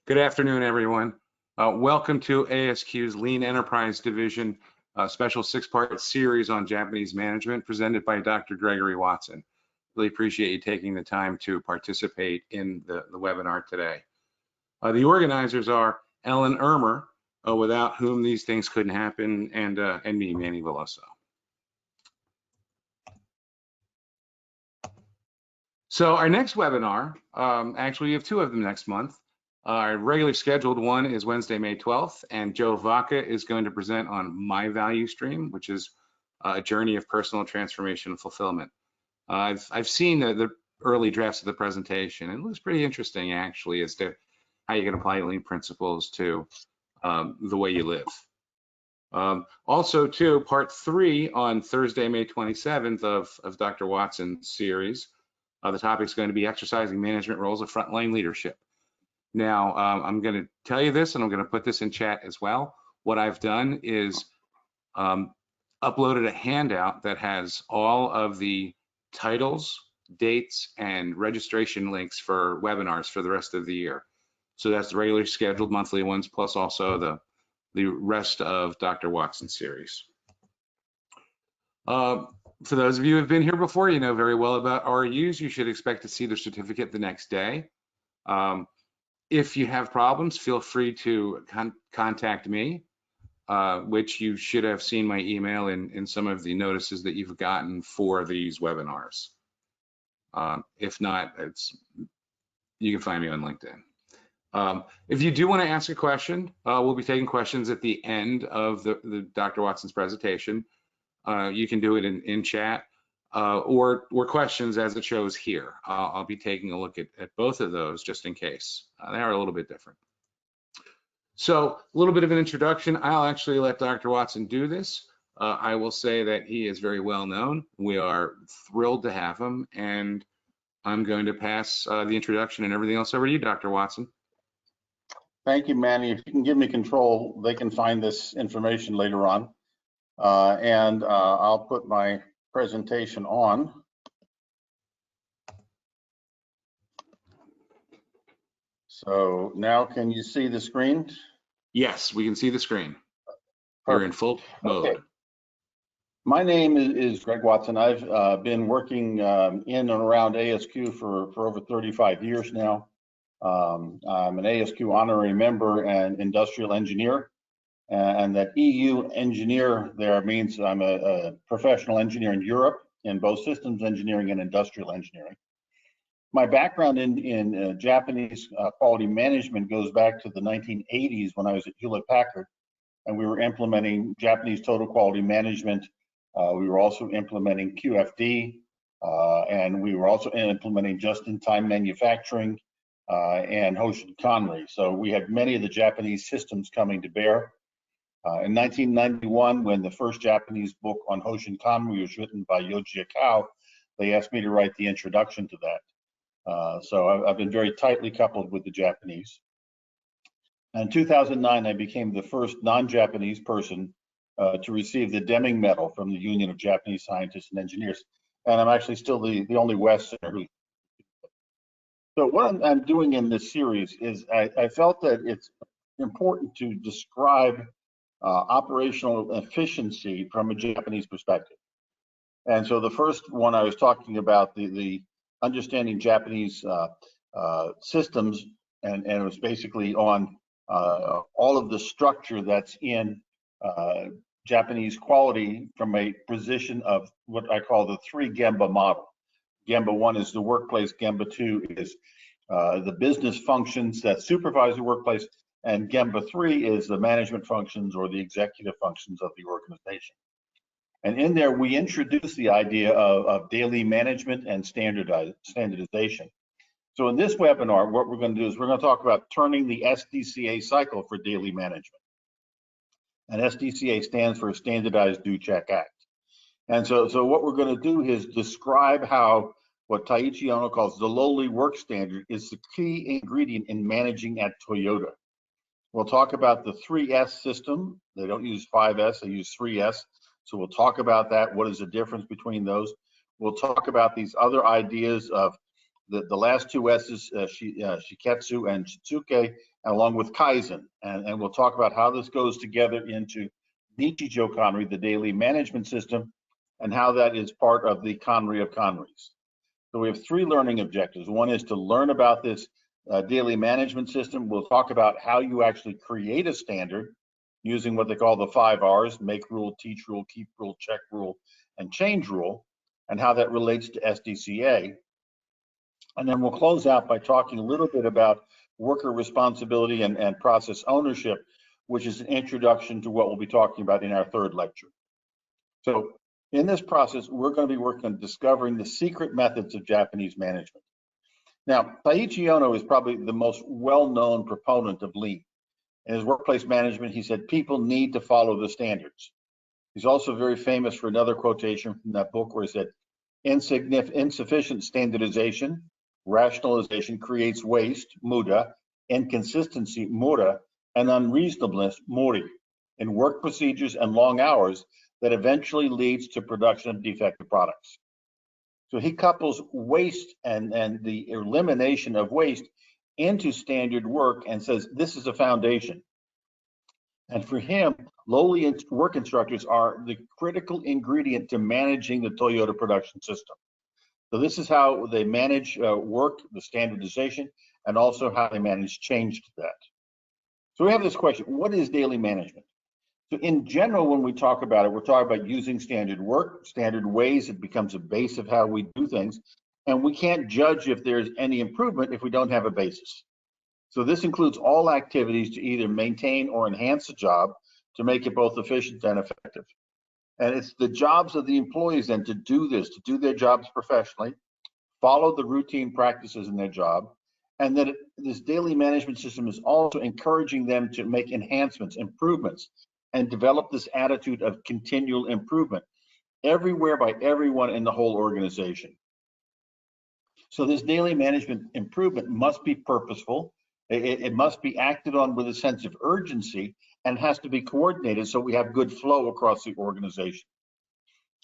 Good afternoon, everyone. Welcome to ASQ's Lean Enterprise Division special 6-part series on Japanese management presented by Dr. Gregory Watson. Really appreciate you taking the time to participate in the webinar today. The organizers are Ellen Ermer, without whom these things couldn't happen, and me, Manny Veloso. So our next webinar, actually we have 2 of them next month. Our regularly scheduled one is Wednesday, May 12th, and Joe Vaca is going to present on My Value Stream, which is a journey of personal transformation and fulfillment. I've seen the early drafts of the presentation, and it looks pretty interesting actually as to how you can apply lean principles to the way you live. Also too, part 3 on Thursday, May 27th of Dr. Watson's series. The topic is going to be exercising management roles of frontline leadership. Now, I'm going to tell you this, and I'm going to put this in chat as well. What I've done is uploaded a handout that has all of the titles, dates, and registration links for webinars for the rest of the year. So that's the regularly scheduled monthly ones, plus also the rest of Dr. Watson's series. For those of you who have been here before, you know very well about RUs. You should expect to see the certificate the next day. If you have problems, feel free to contact me, which you should have seen my email in some of the notices that you've gotten for these webinars. If not, you can find me on LinkedIn. If you do want to ask a question, we'll be taking questions at the end of the Dr. Watson's presentation. You can do it in chat or questions as it shows here. I'll be taking a look at both of those just in case. They are a little bit different. So a little bit of an introduction. I'll actually let Dr. Watson do this. I will say that he is very well known. We are thrilled to have him, and I'm going to pass the introduction and everything else over to you, Dr. Watson. Thank you, Manny. If you can give me control, they can find this information later on. I'll put my presentation on. So now can you see the screen? Yes, we can see the screen. We're in full mode. Okay. My name is Greg Watson. I've been working in and around ASQ for over 35 years now. I'm an ASQ honorary member and industrial engineer. And that EU engineer there means I'm a professional engineer in Europe in both systems engineering and industrial engineering. My background in Japanese quality management goes back to the 1980s when I was at Hewlett-Packard, and we were implementing Japanese total quality management. We were also implementing QFD, and we were also implementing just-in-time manufacturing and Hoshin Kanri. So we had many of the Japanese systems coming to bear. In 1991, when the first Japanese book on Hoshin Kanri was written by Yoji Akao, they asked me to write the introduction to that. So I've been very tightly coupled with the Japanese. In 2009, I became the first non-Japanese person to receive the Deming Medal from the Union of Japanese Scientists and Engineers. And I'm actually still the only Westerner. So what I'm doing in this series is I felt that it's important to describe operational efficiency from a Japanese perspective. And so the first one I was talking about, the understanding Japanese systems, and it was basically on all of the structure that's in Japanese quality from a position of what I call the 3 Gemba model. Gemba 1 is the workplace, Gemba 2 is the business functions that supervise the workplace, and Gemba 3 is the management functions or the executive functions of the organization. And in there, we introduce the idea of daily management and standardization. So in this webinar, what we're going to do is we're going to talk about turning the SDCA cycle for daily management. And SDCA stands for Standardize, Do, Check, Act. And so what we're going to do is describe how what Taiichi Ohno calls the lowly work standard is the key ingredient in managing at Toyota. We'll talk about the 3S system. They don't use 5S, they use 3S. So we'll talk about that. What is the difference between those? We'll talk about these other ideas of the last two S's, Shiketsu and Shitsuke, along with Kaizen. And we'll talk about how this goes together into Nichijou Kanri, the daily management system, and how that is part of the Kanri of Kanris. So we have 3 learning objectives. One is to learn about this daily management system. We'll talk about how you actually create a standard using what they call the 5 R's: make rule, teach rule, keep rule, check rule, and change rule, and how that relates to SDCA. And then we'll close out by talking a little bit about worker responsibility and process ownership, which is an introduction to what we'll be talking about in our 3rd lecture. So in this process, we're going to be working on discovering the secret methods of Japanese management. Now, Taiichi Ohno is probably the most well-known proponent of lean. In his workplace management, he said, people need to follow the standards. He's also very famous for another quotation from that book where he said, insufficient standardization, rationalization creates waste, muda, inconsistency, mura, and unreasonableness, mori, in work procedures and long hours that eventually leads to production of defective products. So he couples waste and the elimination of waste into standard work and says this is a foundation. And for him, lowly work instructors are the critical ingredient to managing the Toyota production system. So this is how they manage work, the standardization, and also how they manage change to that. So we have this question, what is daily management? So in general, when we talk about it, we're talking about using standard work, standard ways. It becomes a base of how we do things. And we can't judge if there's any improvement if we don't have a basis. So this includes all activities to either maintain or enhance the job to make it both efficient and effective. And it's the jobs of the employees then to do this, to do their jobs professionally, follow the routine practices in their job, and that this daily management system is also encouraging them to make enhancements, improvements, and develop this attitude of continual improvement everywhere by everyone in the whole organization. So this daily management improvement must be purposeful. It must be acted on with a sense of urgency and has to be coordinated so we have good flow across the organization.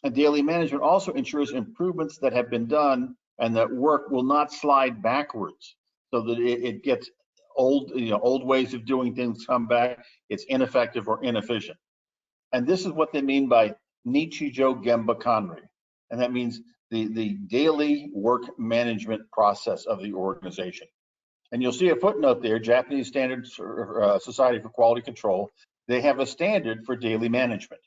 And daily management also ensures improvements that have been done and that work will not slide backwards so that it gets old, old ways of doing things come back, it's ineffective or inefficient. And this is what they mean by Nichijou Gemba Kanri. And that means the daily work management process of the organization. And you'll see a footnote there, Japanese Standard Society for Quality Control. They have a standard for daily management.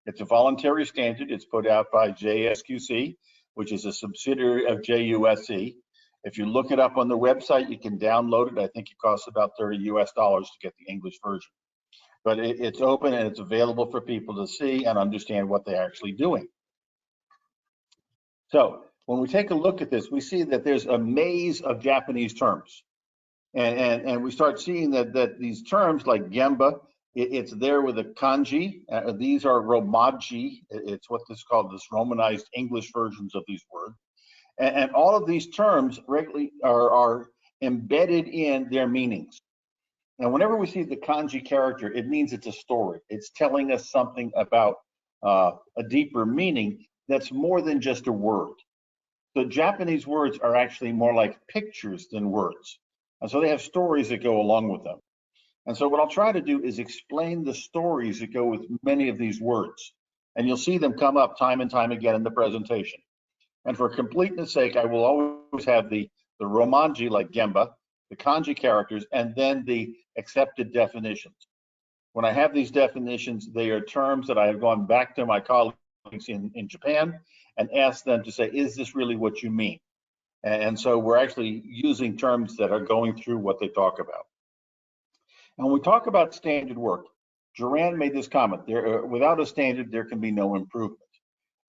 It's a voluntary standard. It's put out by JSQC, which is a subsidiary of JUSC. If you look it up on the website, you can download it. I think it costs about $30 US to get the English version. But it's open and it's available for people to see and understand what they're actually doing. So when we take a look at this, we see that there's a maze of Japanese terms. And we start seeing that these terms like Gemba, it's there with a kanji. These are romaji. It's what this is called, this Romanized English versions of these words. And all of these terms regularly are embedded in their meanings. And whenever we see the kanji character, it means it's a story. It's telling us something about a deeper meaning that's more than just a word. So Japanese words are actually more like pictures than words. And so they have stories that go along with them. And so what I'll try to do is explain the stories that go with many of these words. And you'll see them come up time and time again in the presentation. And for completeness sake, I will always have the romanji like Gemba, the kanji characters, and then the accepted definitions. When I have these definitions, they are terms that I have gone back to my colleagues in Japan and asked them to say, is this really what you mean? And so we're actually using terms that are going through what they talk about. And when we talk about standard work, Duran made this comment, without a standard, there can be no improvement.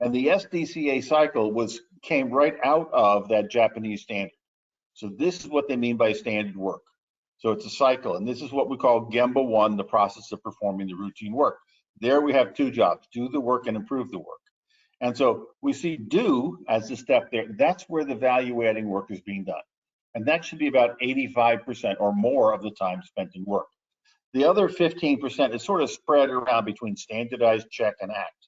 And the SDCA cycle came right out of that Japanese standard. So this is what they mean by standard work. So it's a cycle, and this is what we call Gemba 1, the process of performing the routine work. There we have 2 jobs, do the work and improve the work. And so we see do as the step there. That's where the value-adding work is being done. And that should be about 85% or more of the time spent in work. The other 15% is sort of spread around between standardize, check, and act.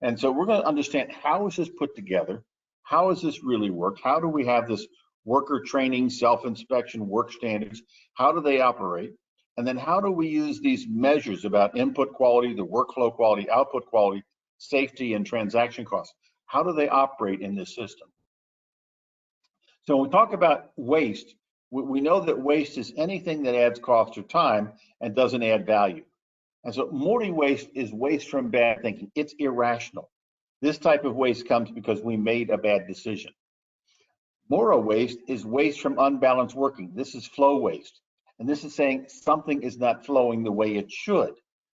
And so we're going to understand how is this put together? How does this really work? How do we have this worker training, self-inspection, work standards. How do they operate? And then how do we use these measures about input quality, the workflow quality, output quality, safety, and transaction costs? How do they operate in this system? So when we talk about waste, we know that waste is anything that adds cost or time and doesn't add value. And so Mori waste is waste from bad thinking. It's irrational. This type of waste comes because we made a bad decision. Mora waste is waste from unbalanced working. This is flow waste. And this is saying something is not flowing the way it should,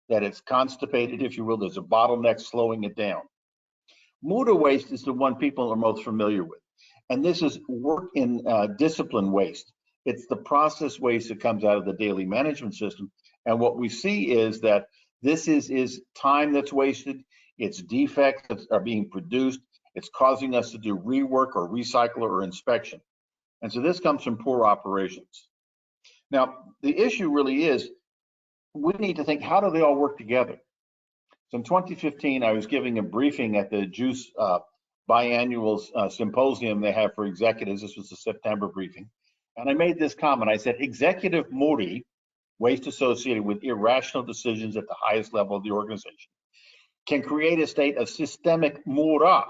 that it's constipated, if you will. There's a bottleneck slowing it down. Muda waste is the one people are most familiar with. And this is work in discipline waste. It's the process waste that comes out of the daily management system. And what we see is that this is time that's wasted. It's defects that are being produced. It's causing us to do rework or recycle or inspection. And so this comes from poor operations. Now, the issue really is we need to think, how do they all work together? So in 2015, I was giving a briefing at the JUICE biannual symposium they have for executives. This was the September briefing. And I made this comment. I said, executive Mori, waste associated with irrational decisions at the highest level of the organization, can create a state of systemic Mura,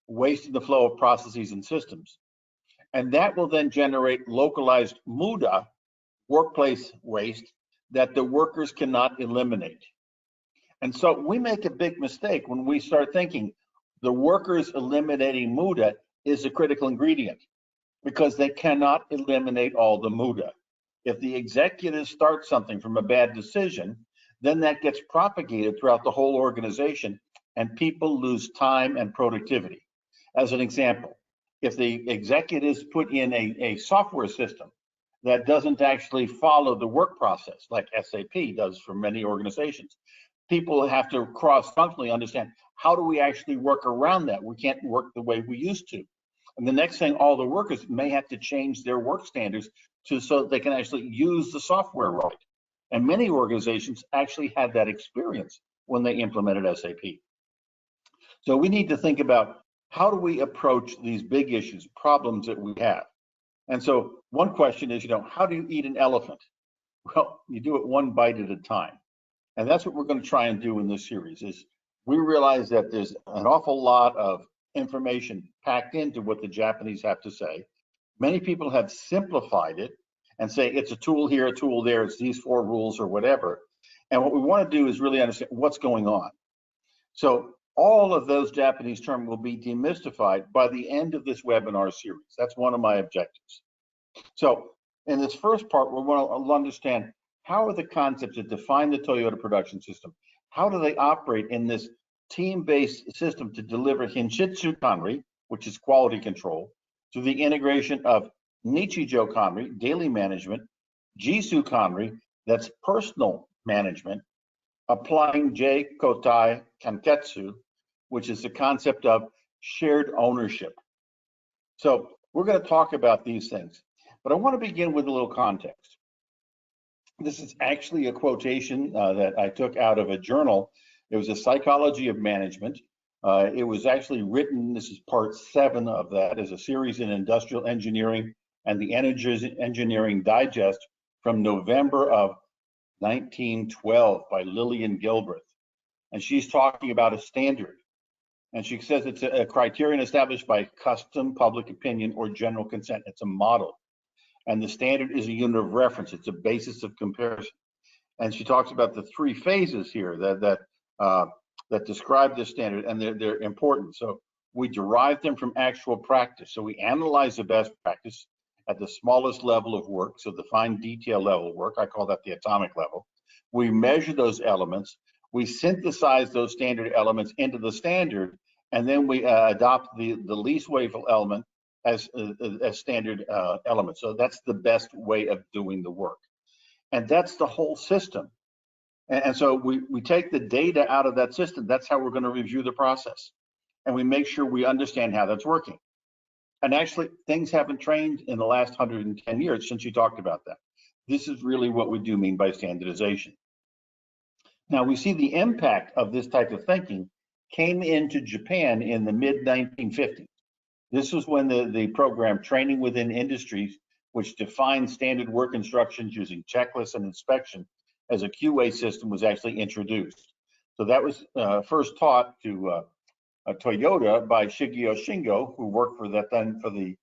waste in the flow of processes and systems. And that will then generate localized Muda, workplace waste, that the workers cannot eliminate. And so we make a big mistake when we start thinking the workers eliminating Muda is a critical ingredient, because they cannot eliminate all the Muda. If the executives start something from a bad decision, then that gets propagated throughout the whole organization and people lose time and productivity. As an example, if the executives put in a software system that doesn't actually follow the work process like SAP does for many organizations, people have to cross-functionally understand, how do we actually work around that? We can't work the way we used to. And the next thing, all the workers may have to change their work standards so that they can actually use the software right. And many organizations actually had that experience when they implemented SAP. So we need to think about, how do we approach these big issues, problems that we have? And so one question is, how do you eat an elephant? Well, you do it one bite at a time. And that's what we're going to try and do in this series. Is we realize that there's an awful lot of information packed into what the Japanese have to say. Many people have simplified it and say it's a tool here, a tool there, it's these 4 rules or whatever. And what we want to do is really understand what's going on. So all of those Japanese terms will be demystified by the end of this webinar series. That's one of my objectives. So in this first part, we want to understand, how are the concepts that define the Toyota production system? How do they operate in this team-based system to deliver Hinshitsu Kanri, which is quality control, to the integration of Nichijo Kanri, daily management, Jisu Kanri, that's personal management, applying J Kotai Kanketsu, which is the concept of shared ownership. So we're going to talk about these things, but I want to begin with a little context. This is actually a quotation that I took out of a journal. It was a Psychology of Management. It was actually written, this is part 7 of that, as a series in Industrial Engineering and the Energy Engineering Digest from November of 1912 by Lillian Gilbreth. And she's talking about a standard. And she says it's a criterion established by custom, public opinion, or general consent. It's a model. And the standard is a unit of reference. It's a basis of comparison. And she talks about the 3 phases here that describe this standard, and they're important. So we derive them from actual practice. So we analyze the best practice at the smallest level of work, so the fine detail level of work. I call that the atomic level. We measure those elements. We synthesize those standard elements into the standard, and then we adopt the least wasteful element as standard elements. So that's the best way of doing the work. And that's the whole system. And so we take the data out of that system. That's how we're going to review the process. And we make sure we understand how that's working. And actually, things haven't changed in the last 110 years since you talked about that. This is really what we do mean by standardization. Now, we see the impact of this type of thinking came into Japan in the mid-1950s. This was when the program Training Within Industries, which defined standard work instructions using checklists and inspection as a QA system, was actually introduced. So that was first taught to Toyota by Shigeo Shingo, who worked for the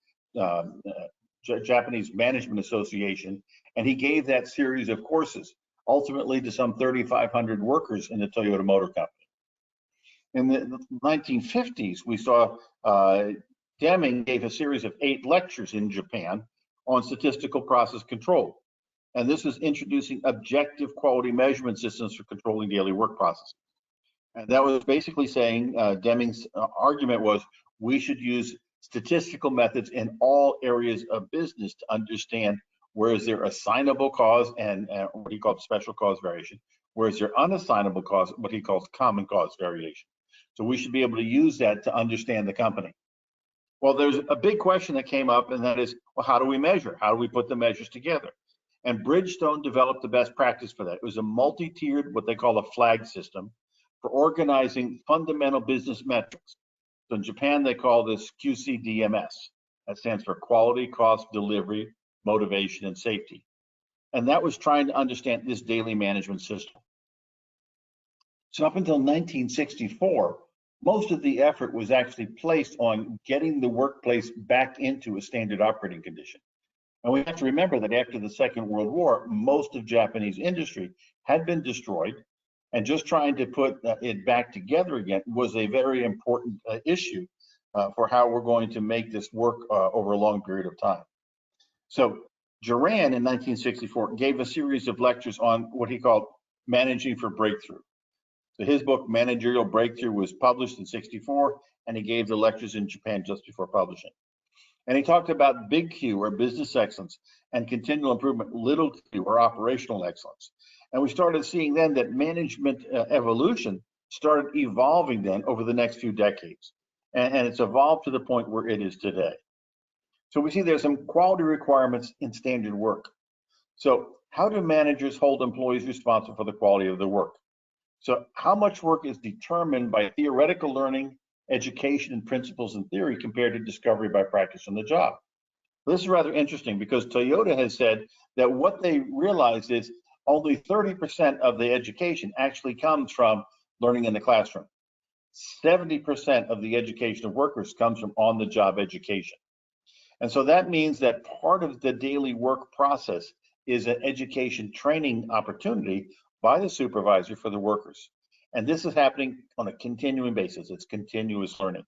Japanese Management Association, and he gave that series of courses ultimately to some 3,500 workers in the Toyota Motor Company. In the 1950s, we saw Deming gave a series of 8 lectures in Japan on statistical process control. And this was introducing objective quality measurement systems for controlling daily work processes. And that was basically saying, Deming's argument was, we should use statistical methods in all areas of business to understand where is there assignable cause and what he called special cause variation, where is there unassignable cause, what he calls common cause variation. So we should be able to use that to understand the company. Well, there's a big question that came up, and that is, well, how do we measure? How do we put the measures together? And Bridgestone developed the best practice for that. It was a multi-tiered, what they call a flag system, for organizing fundamental business metrics. So in Japan, they call this QCDMS. That stands for quality, cost, delivery, motivation, and safety. And that was trying to understand this daily management system. So up until 1964, most of the effort was actually placed on getting the workplace back into a standard operating condition. And we have to remember that after the Second World War, most of Japanese industry had been destroyed, and just trying to put it back together again was a very important issue for how we're going to make this work over a long period of time. So Duran in 1964 gave a series of lectures on what he called managing for breakthrough. So his book, Managerial Breakthrough, was published in '64, and he gave the lectures in Japan just before publishing. And he talked about big Q, or business excellence, and continual improvement, little q, or operational excellence. And we started seeing then that management evolution started evolving then over the next few decades. And it's evolved to the point where it is today. So we see there's some quality requirements in standard work. So how do managers hold employees responsible for the quality of their work? So how much work is determined by theoretical learning, education, and principles and theory compared to discovery by practice on the job? This is rather interesting because Toyota has said that what they realize is only 30% of the education actually comes from learning in the classroom. 70% of the education of workers comes from on-the-job education. And so that means that part of the daily work process is an education training opportunity by the supervisor for the workers. And this is happening on a continuing basis. It's continuous learning.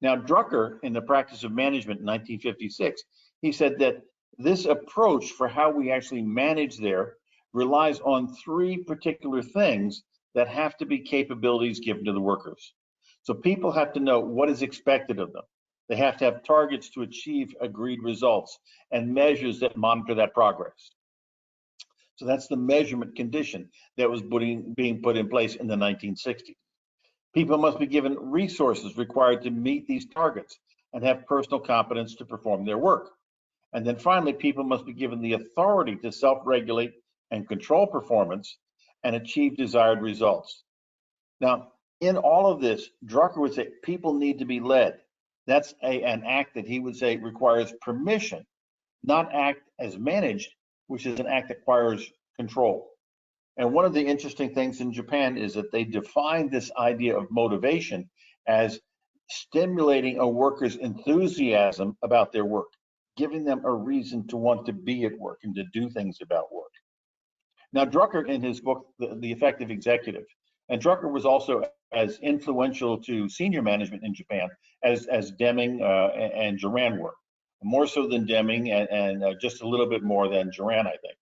Now, Drucker, in the Practice of Management in 1956, he said that this approach for how we actually manage there relies on 3 particular things that have to be capabilities given to the workers. So people have to know what is expected of them. They have to have targets to achieve agreed results and measures that monitor that progress. So that's the measurement condition that was being put in place in the 1960s. People must be given resources required to meet these targets and have personal competence to perform their work. And then finally, people must be given the authority to self-regulate and control performance and achieve desired results. Now, in all of this, Drucker would say people need to be led. That's an act that he would say requires permission, not act as managed, which is an act that requires control. And one of the interesting things in Japan is that they define this idea of motivation as stimulating a worker's enthusiasm about their work, giving them a reason to want to be at work and to do things about work. Now, Drucker, in his book, The Effective Executive, and Drucker was also as influential to senior management in Japan as Deming and Duran were, more so than Deming and just a little bit more than Duran, I think.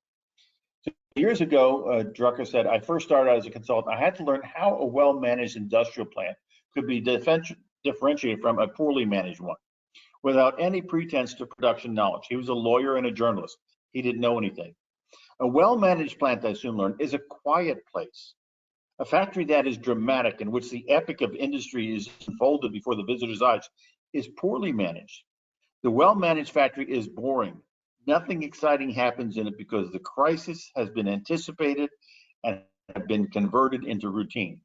So years ago, Drucker said, I first started out as a consultant. I had to learn how a well-managed industrial plant could be differentiated from a poorly managed one without any pretense to production knowledge. He was a lawyer and a journalist. He didn't know anything. A well-managed plant, I soon learned, is a quiet place. A factory that is dramatic, in which the epic of industry is unfolded before the visitor's eyes, is poorly managed. The well-managed factory is boring. Nothing exciting happens in it because the crisis has been anticipated and have been converted into routine.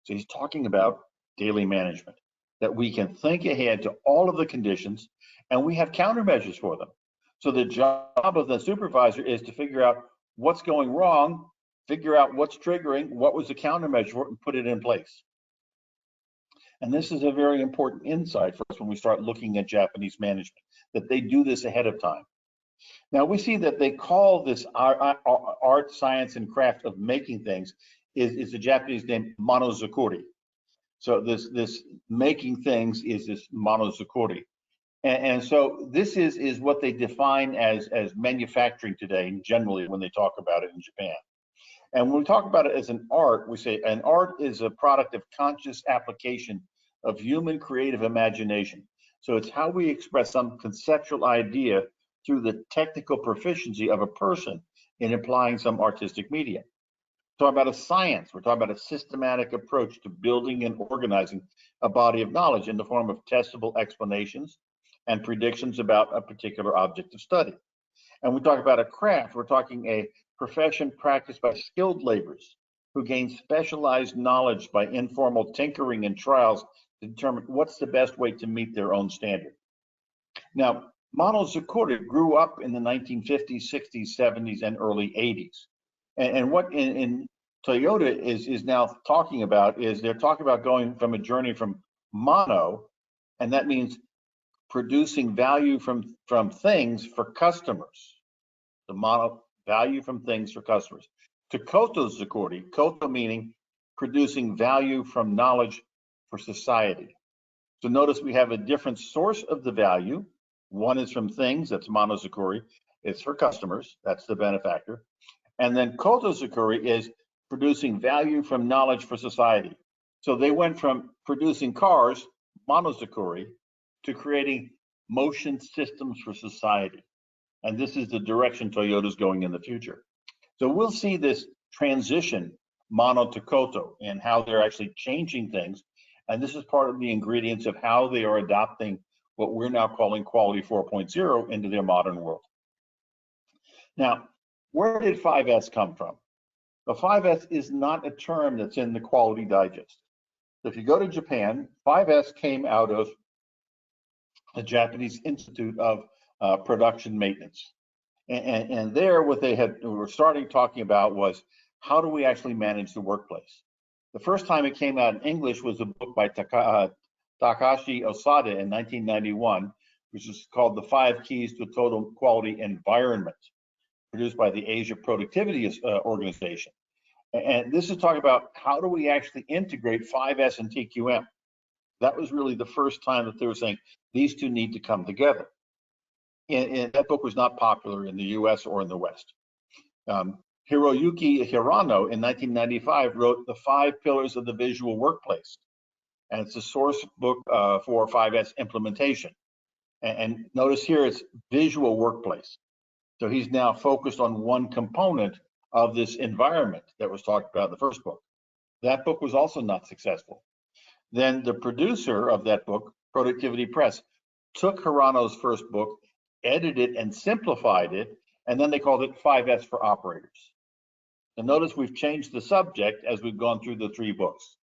So he's talking about daily management. that we can think ahead to all of the conditions, and we have countermeasures for them. So the job of the supervisor is to figure out what's going wrong, figure out what's triggering, what was the countermeasure for it, and put it in place. And this is a very important insight for us when we start looking at Japanese management, that they do this ahead of time. Now we see that they call this art, science, and craft of making things is the Japanese name monozukuri. So this making things is this monozukuri. And so this is what they define as manufacturing today, generally when they talk about it in Japan. And when we talk about it as an art, we say an art is a product of conscious application of human creative imagination. So it's how we express some conceptual idea through the technical proficiency of a person in applying some artistic medium. We're talking about a science. We're talking about a systematic approach to building and organizing a body of knowledge in the form of testable explanations and predictions about a particular object of study. And we talk about a craft. We're talking a profession practiced by skilled laborers who gain specialized knowledge by informal tinkering and trials to determine what's the best way to meet their own standard. Now, monozukuri grew up in the 1950s, 60s, 70s, and early 80s. And what in Toyota is now talking about is they're talking about going from a journey from mono, and that means producing value from things for customers. The mono, value from things for customers. To koto zukuri, koto meaning producing value from knowledge for society. So notice we have a different source of the value. One is from things, that's monozukuri. It's for customers, that's the benefactor. And then koto zukuri is producing value from knowledge for society. So they went from producing cars, monozukuri, to creating motion systems for society. And this is the direction Toyota's going in the future. So we'll see this transition, mono to koto, and how they're actually changing things. And this is part of the ingredients of how they are adopting what we're now calling Quality 4.0 into their modern world. Now, where did 5S come from? The 5S is not a term that's in the Quality Digest. So if you go to Japan, 5S came out of the Japanese Institute of Production Maintenance. And there what they were starting talking about was how do we actually manage the workplace? The first time it came out in English was a book by Takashi Osada in 1991, which is called The 5 Keys to a Total Quality Environment, produced by the Asia Productivity Organization. And this is talking about how do we actually integrate 5S and TQM. That was really the first time that they were saying these two need to come together. And that book was not popular in the US or in the West. Hiroyuki Hirano in 1995 wrote The 5 Pillars of the Visual Workplace. And it's a source book for 5S implementation. And notice here it's visual workplace. So he's now focused on one component of this environment that was talked about in the first book. That book was also not successful. Then the producer of that book, Productivity Press, took Hirano's first book, edited and simplified it, and then they called it 5S for Operators. And notice we've changed the subject as we've gone through the 3 books.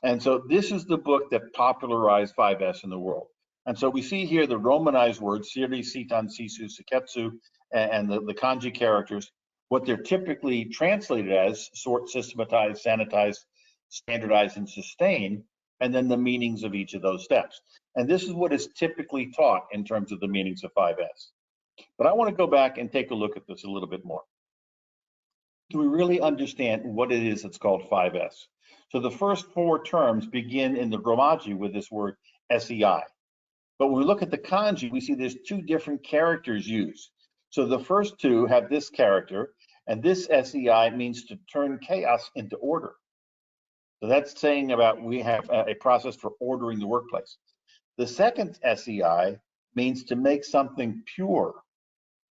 And so this is the book that popularized 5S in the world. And so we see here the Romanized words, Siri, Sitan, Sisu, Siketsu, and the kanji characters, what they're typically translated as: sort, systematize, sanitize, standardize, and sustain, and then the meanings of each of those steps. And this is what is typically taught in terms of the meanings of 5S. But I want to go back and take a look at this a little bit more. Do we really understand what it is that's called 5S? So the first 4 terms begin in the Romaji with this word SEI. But when we look at the kanji, we see there's 2 different characters used. So the first 2 have this character, and this SEI means to turn chaos into order. So that's saying about we have a process for ordering the workplace. The second SEI means to make something pure.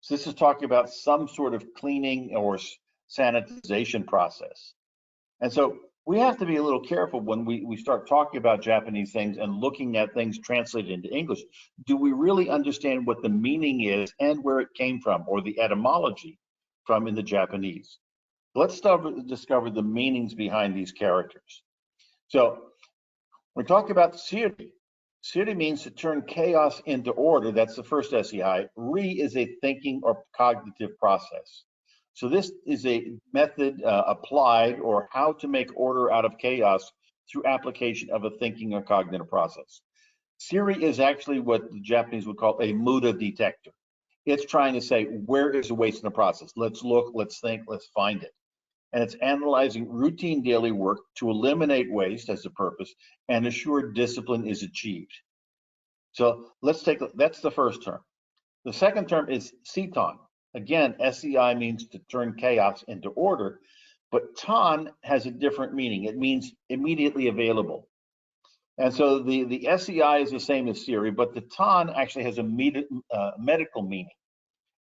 So this is talking about some sort of cleaning or sanitization process. And so we have to be a little careful when we start talking about Japanese things and looking at things translated into English. Do we really understand what the meaning is and where it came from, or the etymology from in the Japanese? Let's discover the meanings behind these characters. So we're talking about Siri. Siri means to turn chaos into order. That's the first SEI. Re is a thinking or cognitive process. So this is a method applied, or how to make order out of chaos through application of a thinking or cognitive process. Siri is actually what the Japanese would call a muda detector. It's trying to say, where is the waste in the process? Let's look, let's think, let's find it. And it's analyzing routine daily work to eliminate waste as the purpose and assure discipline is achieved. So let's take, that's the first term. The second term is seton. Again, SEI means to turn chaos into order, but ton has a different meaning. It means immediately available. And so the SEI is the same as Siri, but the ton actually has a medical meaning.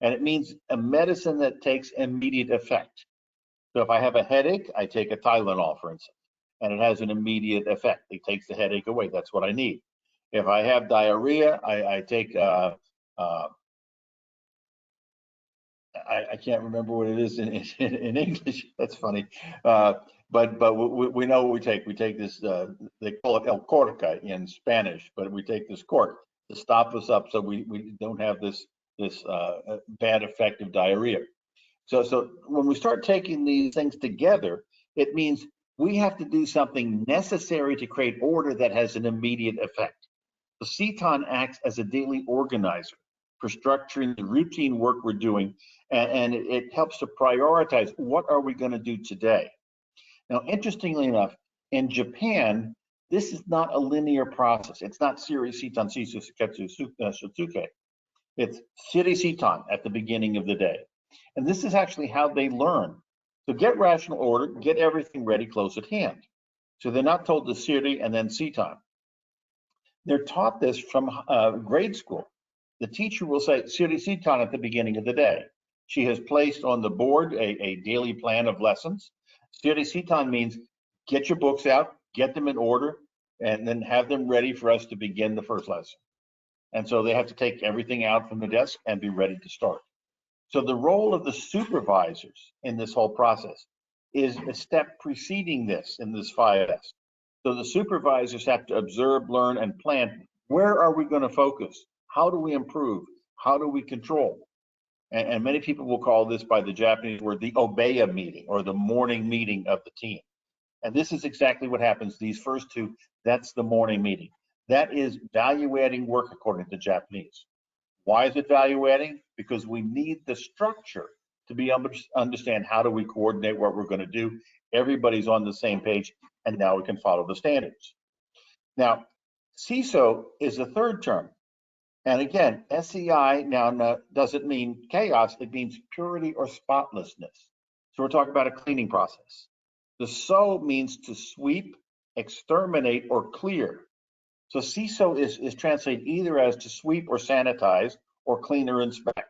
And it means a medicine that takes immediate effect. So if I have a headache, I take a Tylenol, for instance, and it has an immediate effect. It takes the headache away. That's what I need. If I have diarrhea, I take, I can't remember what it is in English. That's funny. But we know what we take. We take this, they call it el corca in Spanish, but we take this cork to stop us up so we don't have this bad effect of diarrhea. So when we start taking these things together, it means we have to do something necessary to create order that has an immediate effect. The seton acts as a daily organizer for structuring the routine work we're doing, and it helps to prioritize what are we going to do today. Now, interestingly enough, in Japan, this is not a linear process. It's not Siri, seton, sisu, seketsu, shutsuke. It's Siri, seton at the beginning of the day. And this is actually how they learn. So get rational order, get everything ready close at hand. So they're not told to Siri and then seton. They're taught this from grade school. The teacher will say Siri seton at the beginning of the day. She has placed on the board a daily plan of lessons. Siri seton means get your books out, get them in order, and then have them ready for us to begin the first lesson. And so they have to take everything out from the desk and be ready to start. So the role of the supervisors in this whole process is a step preceding this in this 5S. So the supervisors have to observe, learn, and plan. Where are we going to focus? How do we improve? How do we control? And many people will call this, by the Japanese word, the obeya meeting, or the morning meeting of the team. And this is exactly what happens. These first two, that's the morning meeting. That is value adding work according to Japanese. Why is it value adding? Because we need the structure to be able to understand how do we coordinate what we're going to do. Everybody's on the same page, and now we can follow the standards. Now, CISO is the third term. And again, SEI now doesn't mean chaos, it means purity or spotlessness. So we're talking about a cleaning process. The SO means to sweep, exterminate, or clear. So CISO is translated either as to sweep or sanitize or clean or inspect,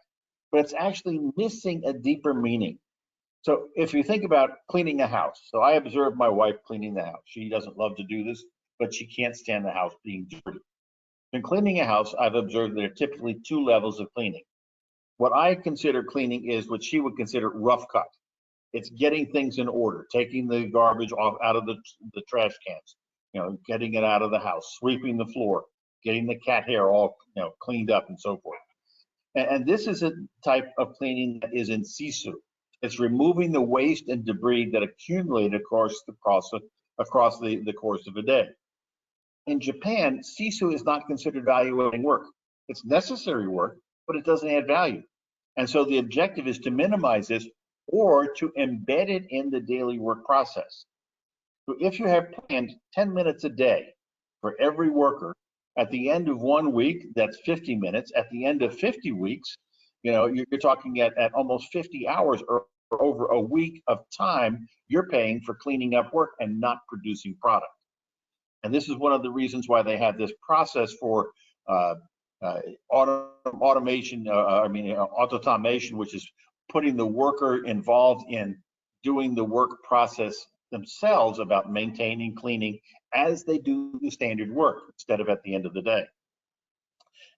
but it's actually missing a deeper meaning. So if you think about cleaning a house, so I observed my wife cleaning the house. She doesn't love to do this, but she can't stand the house being dirty. In cleaning a house, I've observed there are typically two levels of cleaning. What I consider cleaning is what she would consider rough cut. It's getting things in order, taking the garbage off out of the trash cans, getting it out of the house, sweeping the floor, getting the cat hair all cleaned up and so forth. And this is a type of cleaning that is in sisu. It's removing the waste and debris that accumulate across the course of a day. In Japan, sisu is not considered value-adding work. It's necessary work, but it doesn't add value. And so the objective is to minimize this or to embed it in the daily work process. So if you have planned 10 minutes a day for every worker, at the end of 1 week, that's 50 minutes. At the end of 50 weeks, you're talking at almost 50 hours or over a week of time you're paying for cleaning up work and not producing product. And this is one of the reasons why they have this process for automation, which is putting the worker involved in doing the work process themselves about maintaining, cleaning, as they do the standard work instead of at the end of the day.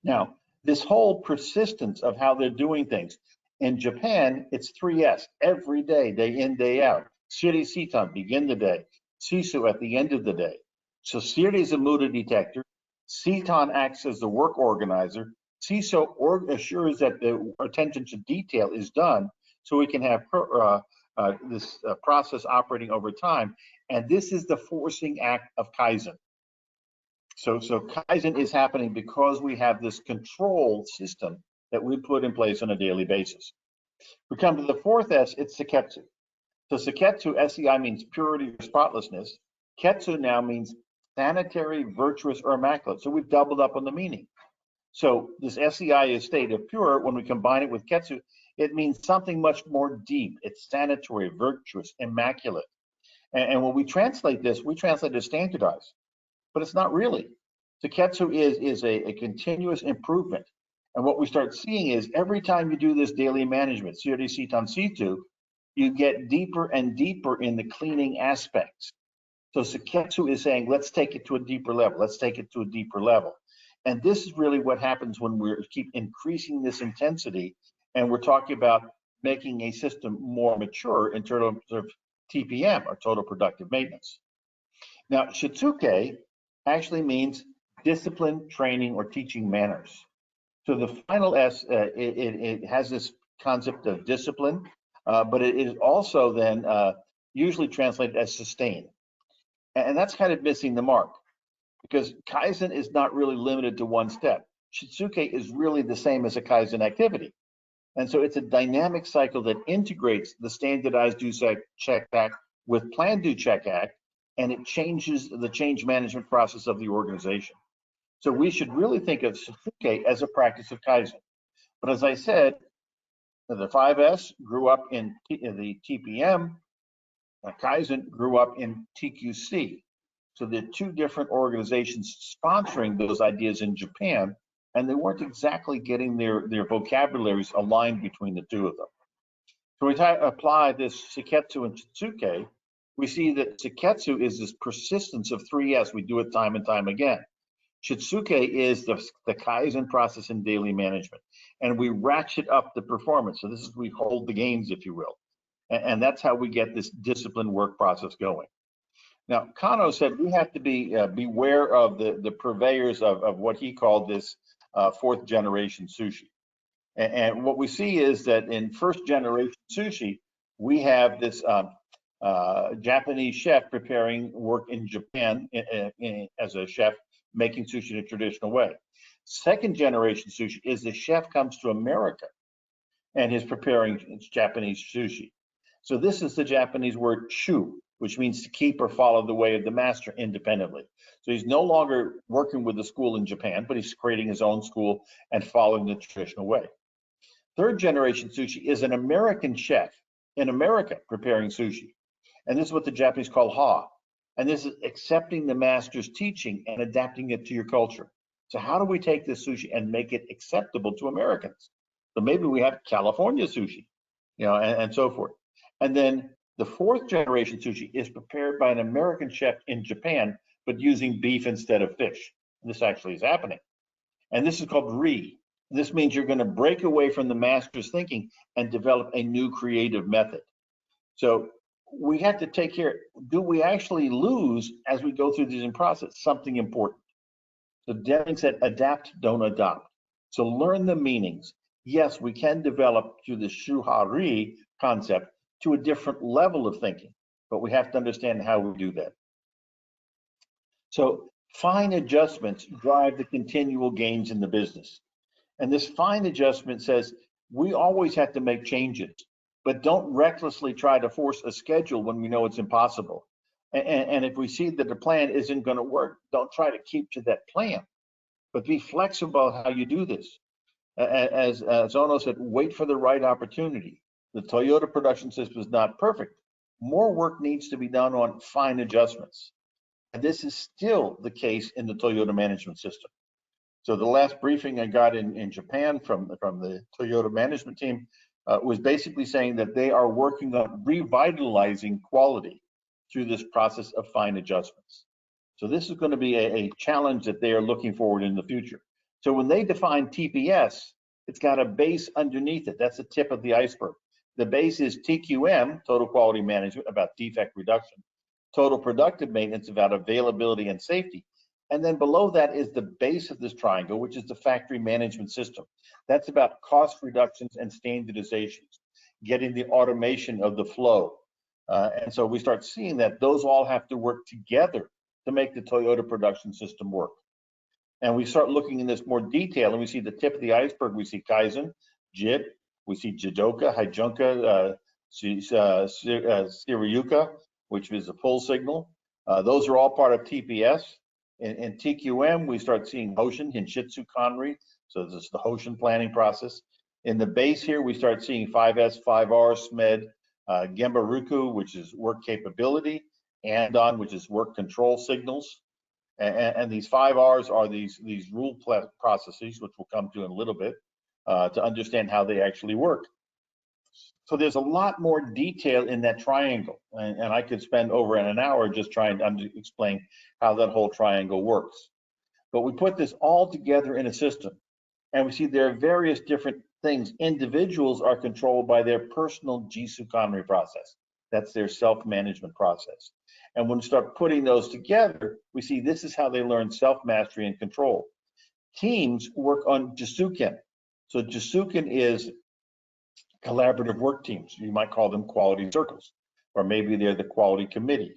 Now, this whole persistence of how they're doing things, in Japan, it's 3S, every day, day in, day out. Siri Sitan, begin the day. Sisu at the end of the day. So Siri is a muda detector. CTON acts as the work organizer. CISO assures that the attention to detail is done so we can have this process operating over time. And this is the forcing act of Kaizen. So Kaizen is happening because we have this control system that we put in place on a daily basis. We come to the fourth S, it's Seketsu. So Seketsu, SEI means purity or spotlessness. Ketsu now means sanitary, virtuous, or immaculate. So we've doubled up on the meaning. So this SEI is state of pure. When we combine it with Ketsu, it means something much more deep. It's sanitary, virtuous, immaculate. And when we translate this, we translate it as standardize, but it's not really. Seketsu is a continuous improvement. And what we start seeing is every time you do this daily management, CRD, CTON, C2, you get deeper and deeper in the cleaning aspects. So Seketsu is saying, let's take it to a deeper level. Let's take it to a deeper level. And this is really what happens when we keep increasing this intensity. And we're talking about making a system more mature in terms of TPM, or total productive maintenance. Now, Shitsuke actually means discipline, training, or teaching manners. So the final S, it has this concept of discipline, but it is also then usually translated as sustain. And that's kind of missing the mark, because Kaizen is not really limited to one step. Shitsuke is really the same as a Kaizen activity. And so it's a dynamic cycle that integrates the standardized do check act with plan do check act, and it changes the change management process of the organization. So we should really think of Shitsuke as a practice of Kaizen. But as I said, the 5S grew up in the TPM, Kaizen grew up in TQC. So there are two different organizations sponsoring those ideas in Japan, and they weren't exactly getting their vocabularies aligned between the two of them. So we apply this Seketsu and Shitsuke, we see that Seketsu is this persistence of 3S. We do it time and time again. Shitsuke is the Kaizen process in daily management, and we ratchet up the performance. So this is, we hold the gains, if you will. And that's how we get this disciplined work process going. Now, Kano said we have to be beware of the purveyors of what he called this fourth generation sushi. And what we see is that in first generation sushi, we have this Japanese chef preparing work in Japan as a chef, making sushi in a traditional way. Second generation sushi is the chef comes to America and is preparing Japanese sushi. So this is the Japanese word shu, which means to keep or follow the way of the master independently. So he's no longer working with the school in Japan, but he's creating his own school and following the traditional way. Third generation sushi is an American chef in America preparing sushi. And this is what the Japanese call ha. And this is accepting the master's teaching and adapting it to your culture. So how do we take this sushi and make it acceptable to Americans? So maybe we have California sushi, you know, and so forth. And then the fourth generation sushi is prepared by an American chef in Japan, but using beef instead of fish. This actually is happening. And this is called re. This means you're going to break away from the master's thinking and develop a new creative method. So we have to take care, do we actually lose as we go through this process something important? So Deming said, adapt, don't adopt. So learn the meanings. Yes, we can develop through the shuhari concept to a different level of thinking, but we have to understand how we do that. So fine adjustments drive the continual gains in the business. And this fine adjustment says we always have to make changes, but don't recklessly try to force a schedule when we know it's impossible. And if we see that the plan isn't going to work, don't try to keep to that plan, but be flexible how you do this. As Ohno said, wait for the right opportunity. The Toyota production system is not perfect. More work needs to be done on fine adjustments. And this is still the case in the Toyota management system. So the last briefing I got in Japan from the Toyota management team was basically saying that they are working on revitalizing quality through this process of fine adjustments. So this is going to be a challenge that they are looking forward in the future. So when they define TPS, it's got a base underneath it. That's the tip of the iceberg. The base is TQM, total quality management, about defect reduction. Total productive maintenance, about availability and safety. And then below that is the base of this triangle, which is the factory management system. That's about cost reductions and standardizations, getting the automation of the flow. And so we start seeing that those all have to work together to make the Toyota production system work. And we start looking in this more detail, and we see the tip of the iceberg. We see Kaizen, JIT, we see Jidoka, Hijunka, Shiryuka, which is a pull signal. Those are all part of TPS. In TQM, we start seeing Hoshin, Hinshitsu Kanri, so this is the Hoshin planning process. In the base here, we start seeing 5S, 5R, SMED, Gemba Ruku, which is work capability, Andon, which is work control signals. And these 5Rs are these rule processes, which we'll come to in a little bit, to understand how they actually work. So there's a lot more detail in that triangle, and I could spend over an hour just trying to explain how that whole triangle works. But we put this all together in a system, and we see there are various different things. Individuals are controlled by their personal Jisu Kanri process. That's their self-management process. And when we start putting those together, we see this is how they learn self-mastery and control. Teams work on Jisuken. So Jisuken is collaborative work teams. You might call them quality circles, or maybe they're the quality committee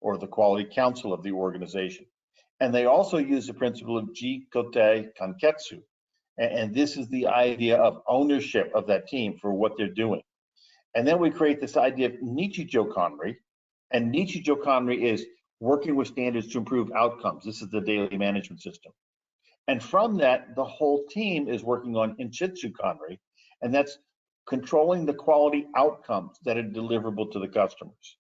or the quality council of the organization. And they also use the principle of Jikote Kanketsu. And this is the idea of ownership of that team for what they're doing. And then we create this idea of Nichijo Kanri. And Nichijo Kanri is working with standards to improve outcomes. This is the daily management system. And from that, the whole team is working on Hinshitsu Kanri, and that's controlling the quality outcomes that are deliverable to the customers.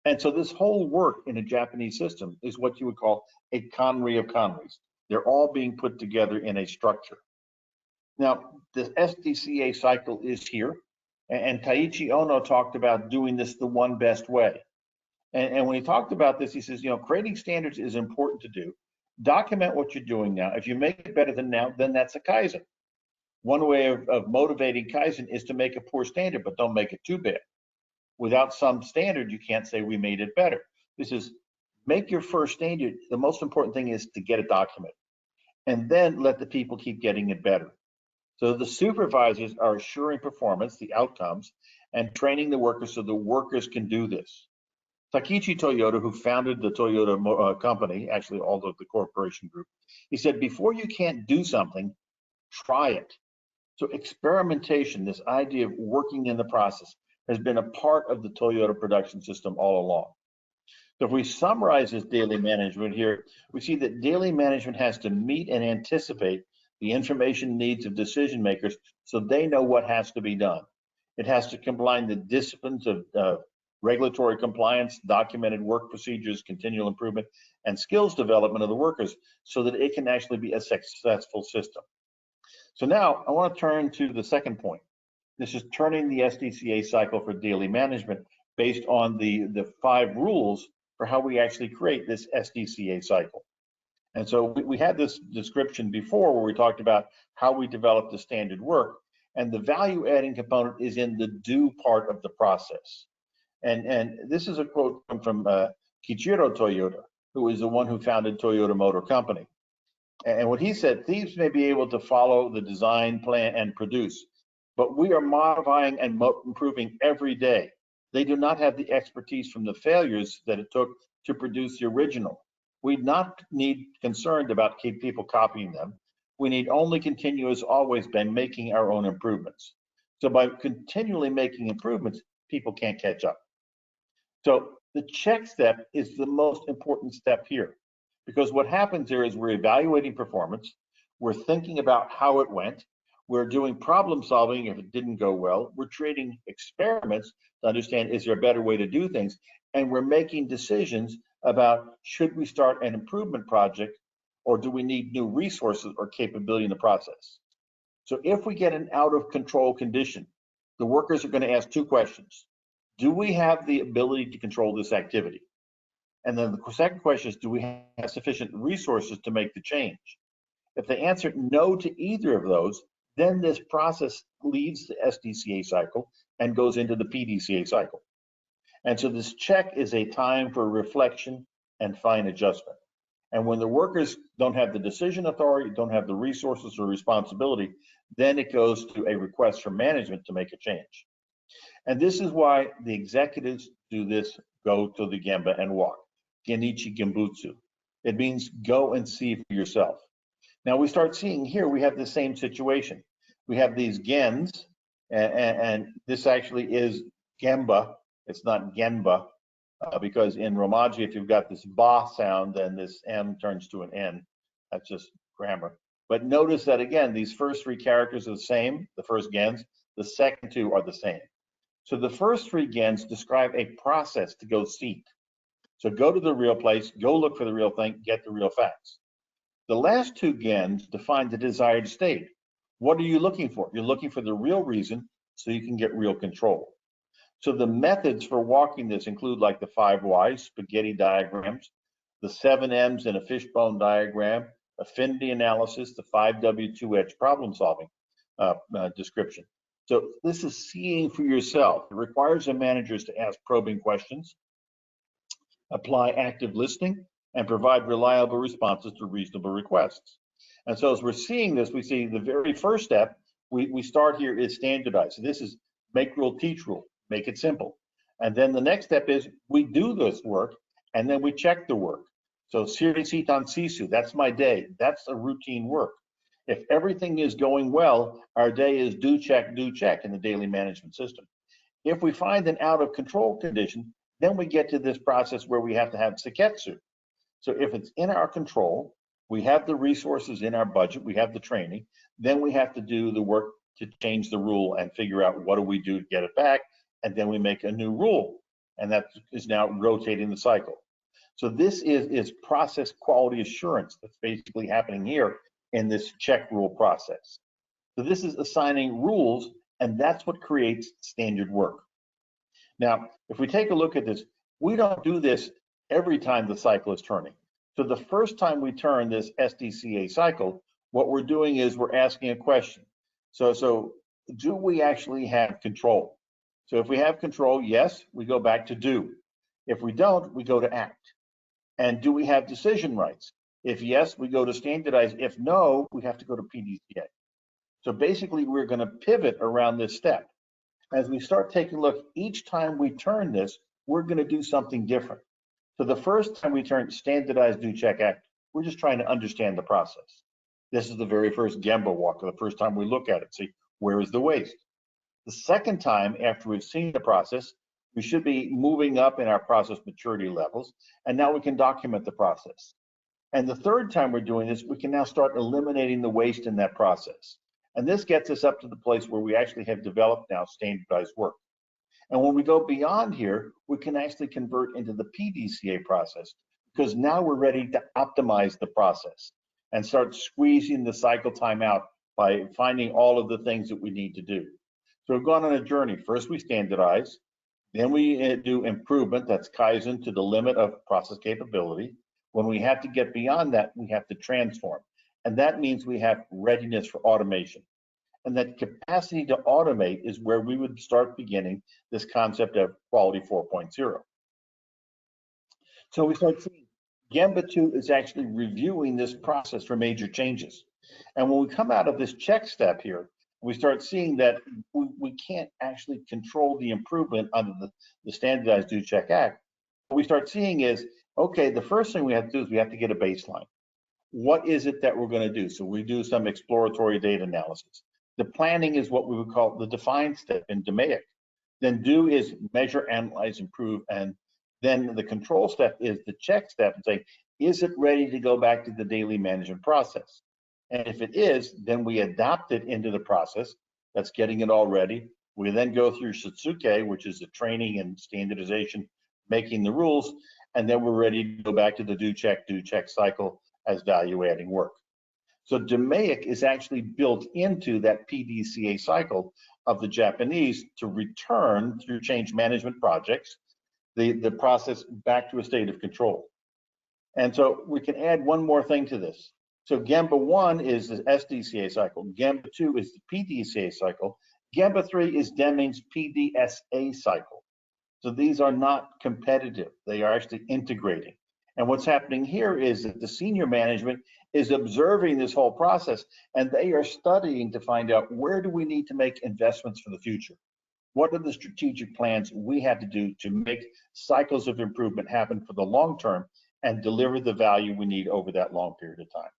And so this whole work in a Japanese system is what you would call a Kanri of Kanris. They're all being put together in a structure. Now, the SDCA cycle is here, and Taiichi Ohno talked about doing this the one best way. And when he talked about this, he says, you know, creating standards is important to do. Document what you're doing now. If you make it better than now, then that's a Kaizen. One way of motivating Kaizen is to make a poor standard, but don't make it too bad. Without some standard, you can't say we made it better. This is make your first standard. The most important thing is to get it documented, and then let the people keep getting it better. So the supervisors are assuring performance, the outcomes, and training the workers so the workers can do this. Takichi Toyota, who founded the Toyota company, actually all of the corporation group, he said, before you can't do something, try it. So experimentation, this idea of working in the process, has been a part of the Toyota production system all along. So if we summarize this daily management here, we see that daily management has to meet and anticipate the information needs of decision makers so they know what has to be done. It has to combine the disciplines of regulatory compliance, documented work procedures, continual improvement, and skills development of the workers so that it can actually be a successful system. So now I want to turn to the second point. This is turning the SDCA cycle for daily management based on the 5 rules for how we actually create this SDCA cycle. And so we had this description before where we talked about how we develop the standard work, and the value adding component is in the do part of the process. And this is a quote from Kiichiro Toyota, who is the one who founded Toyota Motor Company. And what he said, thieves may be able to follow the design, plan, and produce, but we are modifying and improving every day. They do not have the expertise from the failures that it took to produce the original. We not need concerned about people copying them. We need only continue as always by making our own improvements. So by continually making improvements, people can't catch up. So the check step is the most important step here, because what happens here is we're evaluating performance, we're thinking about how it went, we're doing problem solving if it didn't go well, we're creating experiments to understand is there a better way to do things, and we're making decisions about should we start an improvement project or do we need new resources or capability in the process. So if we get an out of control condition, the workers are going to ask 2 questions. Do we have the ability to control this activity? And then the second question is, do we have sufficient resources to make the change? If they answer no to either of those, then this process leaves the SDCA cycle and goes into the PDCA cycle. And so this check is a time for reflection and fine adjustment. And when the workers don't have the decision authority, don't have the resources or responsibility, then it goes to a request from management to make a change. And this is why the executives do this, go to the Gemba and walk. Genichi Gembutsu. It means go and see for yourself. Now we start seeing here, we have the same situation. We have these gens, and this actually is Gemba. It's not Genba, because in Romaji, if you've got this ba sound, then this M turns to an N. That's just grammar. But notice that again, these first three characters are the same, the first gens, the second two are the same. So the first three gens describe a process to go seek. So go to the real place, go look for the real thing, get the real facts. The last two gens define the desired state. What are you looking for? You're looking for the real reason so you can get real control. So the methods for walking this include like the 5 Whys, spaghetti diagrams, the 7 M's in a fishbone diagram, affinity analysis, the 5W2H problem solving description. So this is seeing for yourself. It requires the managers to ask probing questions, apply active listening, and provide reliable responses to reasonable requests. And so as we're seeing this, we see the very first step, we start here is standardize. So this is make rule, teach rule, make it simple. And then the next step is we do this work, and then we check the work. So Sirisitan Sisu, that's my day. That's a routine work. If everything is going well, our day is do check in the daily management system. If we find an out of control condition, then we get to this process where we have to have Seketsu. So if it's in our control, we have the resources in our budget, we have the training, then we have to do the work to change the rule and figure out what do we do to get it back, and then we make a new rule, and that is now rotating the cycle. So this is process quality assurance that's basically happening here in this check rule process. So this is assigning rules, and that's what creates standard work. Now, if we take a look at this, we don't do this every time the cycle is turning. So the first time we turn this SDCA cycle, what we're doing is we're asking a question. So do we actually have control? So if we have control, yes, we go back to do. If we don't, we go to act. And do we have decision rights? If yes, we go to standardize. If no, we have to go to PDCA. So basically, we're going to pivot around this step. As we start taking a look, each time we turn this, we're going to do something different. So the first time we turn standardize, do, check, act, we're just trying to understand the process. This is the very first Gemba walk, the first time we look at it, see where is the waste. The second time, after we've seen the process, we should be moving up in our process maturity levels, and now we can document the process. And the third time we're doing this, we can now start eliminating the waste in that process. And this gets us up to the place where we actually have developed now standardized work. And when we go beyond here, we can actually convert into the PDCA process, because now we're ready to optimize the process and start squeezing the cycle time out by finding all of the things that we need to do. So we've gone on a journey. First we standardize, then we do improvement, that's Kaizen to the limit of process capability. When we have to get beyond that, we have to transform. And that means we have readiness for automation. And that capacity to automate is where we would start beginning this concept of quality 4.0. So we start seeing Gemba 2 is actually reviewing this process for major changes. And when we come out of this check step here, we start seeing that we can't actually control the improvement under the standardized do, check, act. What we start seeing is, okay, the first thing we have to do is we have to get a baseline. What is it that we're going to do? So we do some exploratory data analysis. The planning is what we would call the define step in DMAIC. Then do is measure, analyze, improve, and then the control step is the check step and say, is it ready to go back to the daily management process? And if it is, then we adopt it into the process. That's getting it all ready. We then go through Shitsuke, which is the training and standardization, making the rules, and then we're ready to go back to the do, check cycle as value adding work. So DMAIC is actually built into that PDCA cycle of the Japanese to return through change management projects, the process back to a state of control. And so we can add one more thing to this. So Gemba 1 is the SDCA cycle. Gemba 2 is the PDCA cycle. Gemba 3 is Deming's PDSA cycle. So these are not competitive. They are actually integrating. And what's happening here is that the senior management is observing this whole process, and they are studying to find out, where do we need to make investments for the future? What are the strategic plans we have to do to make cycles of improvement happen for the long term and deliver the value we need over that long period of time?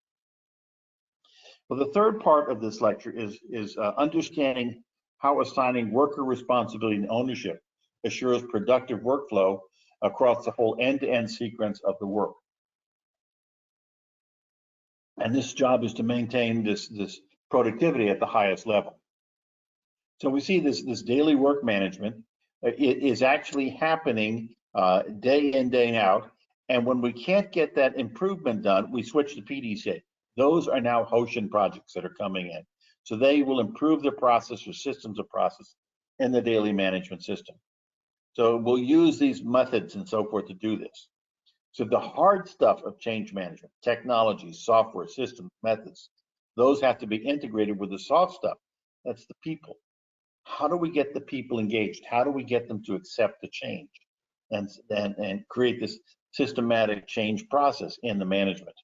Well, the third part of this lecture is understanding how assigning worker responsibility and ownership assures productive workflow across the whole end-to-end sequence of the work. And this job is to maintain this productivity at the highest level. So we see this daily work management. It is actually happening day in, day out. And when we can't get that improvement done, we switch to PDCA. Those are now Hoshin projects that are coming in. So they will improve the process or systems of process in the daily management system. So we'll use these methods and so forth to do this. So the hard stuff of change management, technology, software, systems, methods, those have to be integrated with the soft stuff. That's the people. How do we get the people engaged? How do we get them to accept the change and create this systematic change process in the management?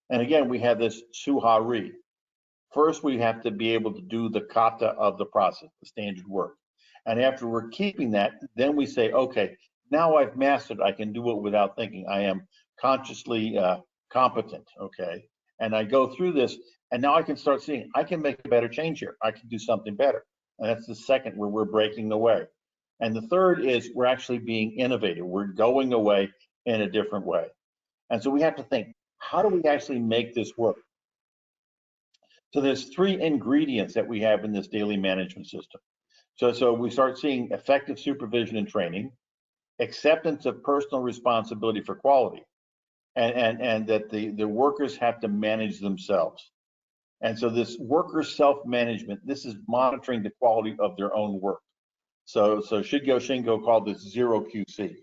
And again, we have this Suhari. First, we have to be able to do the kata of the process, the standard work. And after we're keeping that, then we say, okay, now I've mastered, I can do it without thinking. I am consciously competent, okay? And I go through this, and now I can start seeing, I can make a better change here. I can do something better. And that's the second, where we're breaking the way. And the third is we're actually being innovative. We're going away in a different way. And so we have to think, how do we actually make this work? So there's three ingredients that we have in this daily management system. So we start seeing effective supervision and training, acceptance of personal responsibility for quality, and that the workers have to manage themselves. And so this worker self-management, this is monitoring the quality of their own work. So Shigo Shingo called this zero QC.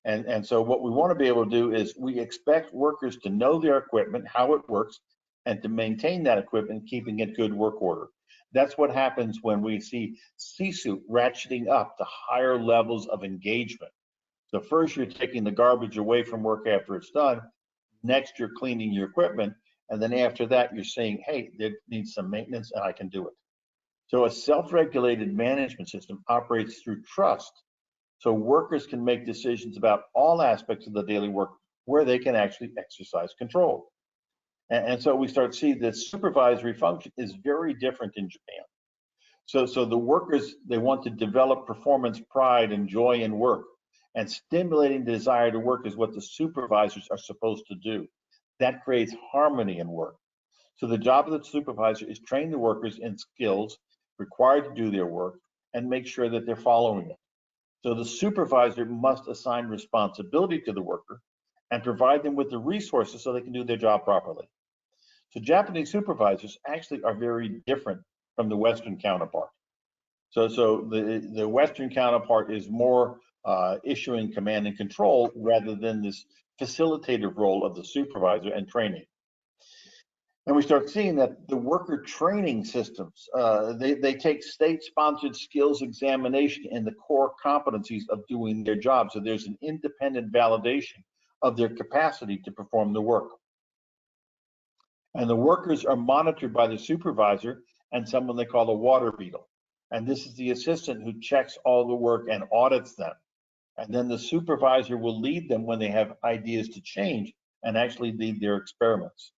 And so what we want to be able to do is we expect workers to know their equipment, how it works, and to maintain that equipment, keeping it good work order. That's what happens when we see C-suite ratcheting up to higher levels of engagement. So first you're taking the garbage away from work after it's done. Next you're cleaning your equipment. And then after that you're saying, hey, there needs some maintenance and I can do it. So a self-regulated management system operates through trust. So workers can make decisions about all aspects of the daily work where they can actually exercise control. And so we start to see that supervisory function is very different in Japan. So the workers, they want to develop performance pride and joy in work, and stimulating the desire to work is what the supervisors are supposed to do. That creates harmony in work. So the job of the supervisor is train the workers in skills required to do their work and make sure that they're following it. So the supervisor must assign responsibility to the worker and provide them with the resources so they can do their job properly. So Japanese supervisors actually are very different from the Western counterpart. So the Western counterpart is more issuing command and control rather than this facilitative role of the supervisor and training. And we start seeing that the worker training systems, they take state-sponsored skills examination in the core competencies of doing their job. So there's an independent validation of their capacity to perform the work. And the workers are monitored by the supervisor and someone they call a water beetle. And this is the assistant who checks all the work and audits them. And then the supervisor will lead them when they have ideas to change and actually lead their experiments.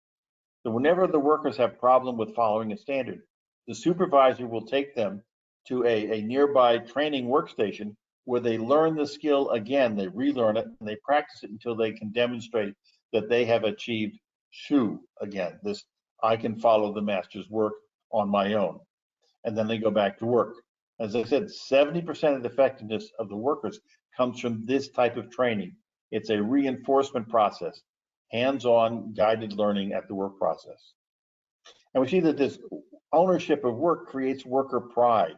So whenever the workers have problem with following a standard, the supervisor will take them to a nearby training workstation where they learn the skill again, they relearn it, and they practice it until they can demonstrate that they have achieved shu again, this I can follow the master's work on my own. And then they go back to work. As I said, 70% of the effectiveness of the workers comes from this type of training. It's a reinforcement process, hands-on guided learning at the work process. And we see that this ownership of work creates worker pride.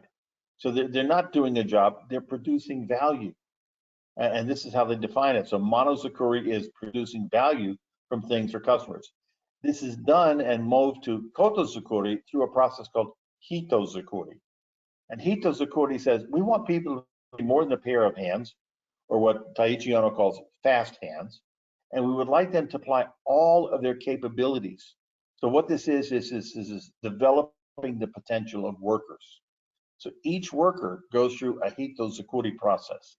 So they're not doing a job, they're producing value. And this is how they define it. So monozukuri is producing value from things for customers. This is done and moved to kotozukuri through a process called hitozukuri. And hitozukuri says, we want people to be more than a pair of hands, or what Taiichi Ohno calls fast hands. and we would like them to apply all of their capabilities. So what this is developing the potential of workers. So each worker goes through a Hito Zakuri process,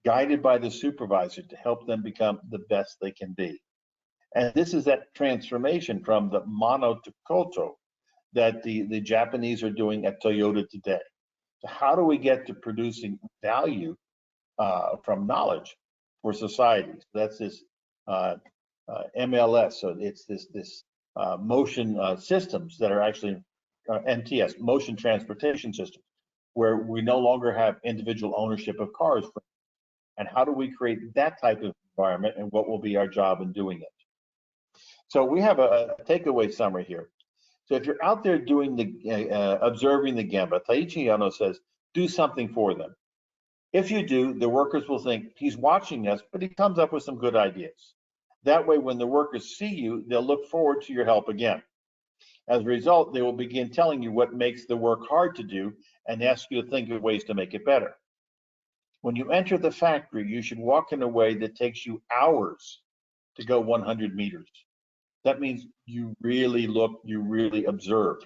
guided by the supervisor to help them become the best they can be. And this is that transformation from the mono to koto that the Japanese are doing at Toyota today. So how do we get to producing value from knowledge for society? So that's this MLS. So it's this motion systems that are actually MTS, motion transportation systems, where we no longer have individual ownership of cars. And how do we create that type of environment, and what will be our job in doing it? So we have a takeaway summary here. So if you're out there doing the observing the Gemba, Taiichi Ohno says, do something for them. If you do, the workers will think he's watching us, but he comes up with some good ideas. That way, when the workers see you, they'll look forward to your help again. As a result, they will begin telling you what makes the work hard to do and ask you to think of ways to make it better. When you enter the factory, you should walk in a way that takes you hours to go 100 meters. That means you really look, you really observe.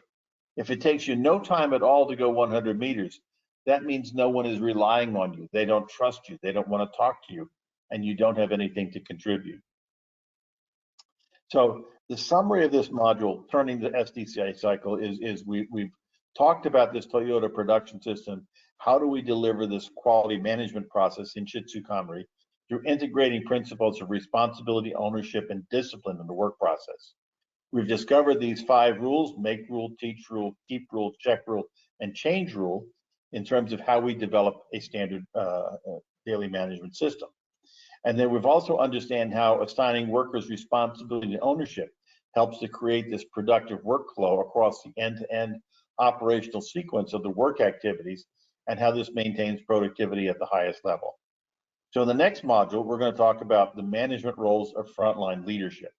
If it takes you no time at all to go 100 meters, that means no one is relying on you. They don't trust you. They don't want to talk to you, and you don't have anything to contribute. So the summary of this module, turning the SDCA cycle, is we've talked about this Toyota production system. How do we deliver this quality management process in Shitsukamri through integrating principles of responsibility, ownership, and discipline in the work process? We've discovered these 5 rules: make rule, teach rule, keep rule, check rule, and change rule, in terms of how we develop a standard daily management system. And then we've also understand how assigning workers responsibility and ownership helps to create this productive workflow across the end-to-end operational sequence of the work activities, and how this maintains productivity at the highest level. So in the next module, we're going to talk about the management roles of frontline leadership.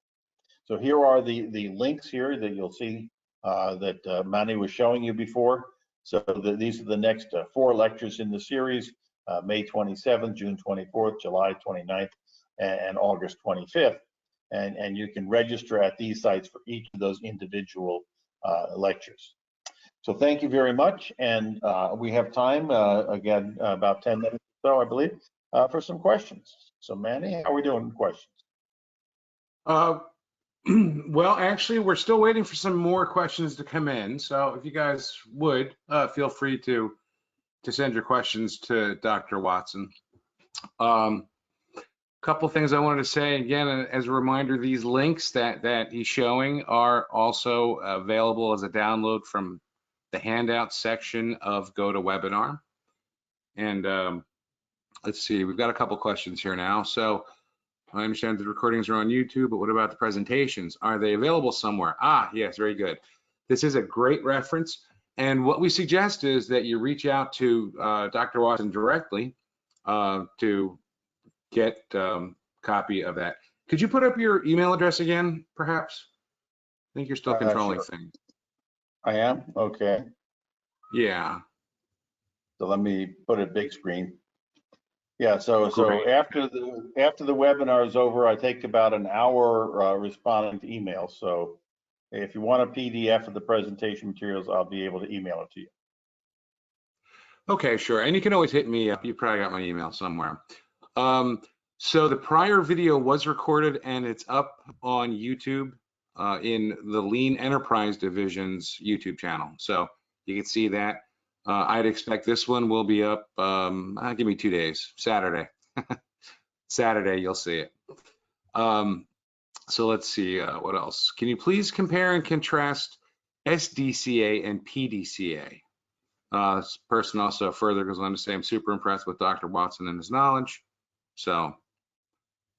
So here are the links here that you'll see that Manny was showing you before. So these are the next 4 lectures in the series, May 27th, June 24th, July 29th, and August 25th. And you can register at these sites for each of those individual lectures. So thank you very much. And we have time, again, about 10 minutes or so, I believe, for some questions. So Manny, how are we doing with questions? Well, actually, we're still waiting for some more questions to come in. So if you guys would, feel free to send your questions to Dr. Watson. Couple things I wanted to say again, as a reminder, these links that he's showing are also available as a download from the handout section of GoToWebinar. And let's see, we've got a couple questions here now. So I understand the recordings are on YouTube, but what about the presentations? Are they available somewhere? Ah, yes, very good. This is a great reference. And what we suggest is that you reach out to Dr. Watson directly to get copy of that. Could you put up your email address again, perhaps? I think you're still controlling Sure. things. I am? Okay. Yeah. So let me put it big screen. Yeah, so after the webinar is over, I take about an hour responding to emails. So if you want a PDF of the presentation materials, I'll be able to email it to you. Okay, sure. And you can always hit me up. You probably got my email somewhere. So the prior video was recorded and it's up on YouTube in the Lean Enterprise Division's YouTube channel. So you can see that. I'd expect this one will be up, give me 2 days, Saturday. Saturday, you'll see it. So let's see, what else? Can you please compare and contrast SDCA and PDCA? This person also further goes on to say, I'm super impressed with Dr. Watson and his knowledge. So